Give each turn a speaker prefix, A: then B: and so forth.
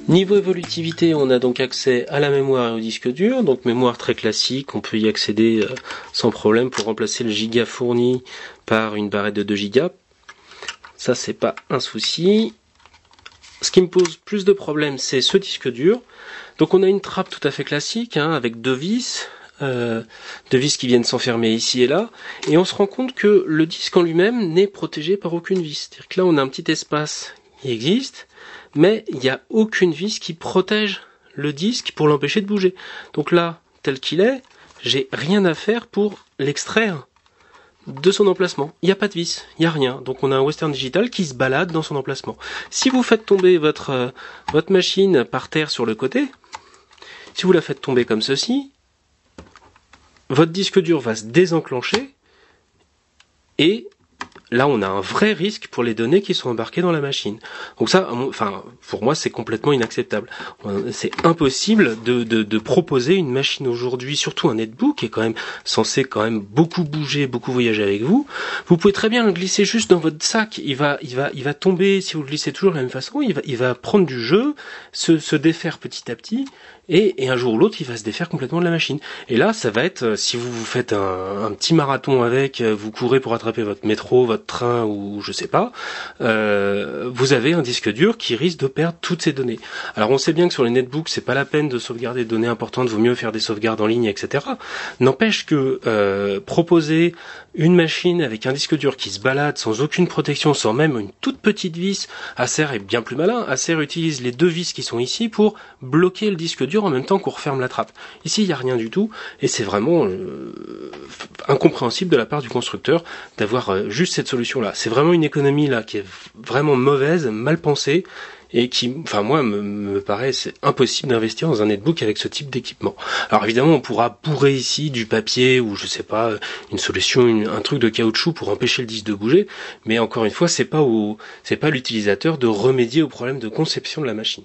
A: Niveau évolutivité, on a donc accès à la mémoire et au disque dur, donc mémoire très classique, on peut y accéder sans problème pour remplacer le giga fourni par une barrette de 2 gigas. Ça, c'est pas un souci. Ce qui me pose plus de problèmes, c'est ce disque dur. Donc on a une trappe tout à fait classique, avec deux vis qui viennent s'enfermer ici et là, et on se rend compte que le disque en lui-même n'est protégé par aucune vis. C'est-à-dire que là, on a un petit espace qui existe, mais il n'y a aucune vis qui protège le disque pour l'empêcher de bouger. Donc là, tel qu'il est, j'ai rien à faire pour l'extraire de son emplacement. Il n'y a pas de vis, il n'y a rien. Donc on a un Western Digital qui se balade dans son emplacement. Si vous faites tomber votre machine par terre sur le côté, si vous la faites tomber comme ceci, votre disque dur va se désenclencher et là on a un vrai risque pour les données qui sont embarquées dans la machine. Donc ça, pour moi c'est complètement inacceptable. C'est impossible de proposer une machine aujourd'hui, surtout un netbook qui est quand même censé beaucoup bouger, beaucoup voyager avec vous. Vous pouvez très bien le glisser juste dans votre sac. Il va tomber, si vous le glissez toujours de la même façon, il va prendre du jeu, se défaire petit à petit. Et un jour ou l'autre, il va se défaire complètement de la machine. Et là, ça va être, si vous faites un petit marathon avec, vous courez pour attraper votre métro, votre train ou je sais pas, vous avez un disque dur qui risque de perdre toutes ces données. Alors on sait bien que sur les netbooks, c'est pas la peine de sauvegarder des données importantes, vaut mieux faire des sauvegardes en ligne, etc. N'empêche que proposer une machine avec un disque dur qui se balade sans aucune protection, sans même une toute petite vis, Acer est bien plus malin. Acer utilise les deux vis qui sont ici pour bloquer le disque dur en même temps qu'on referme la trappe. Ici, il n'y a rien du tout, et c'est vraiment incompréhensible de la part du constructeur d'avoir juste cette solution-là. C'est vraiment une économie là qui est vraiment mauvaise, mal pensée, et qui, moi, me paraît c'est impossible d'investir dans un netbook avec ce type d'équipement. Alors évidemment, on pourra bourrer ici du papier ou je sais pas, une solution, un truc de caoutchouc pour empêcher le disque de bouger, mais encore une fois, c'est pas l'utilisateur de remédier au problème de conception de la machine.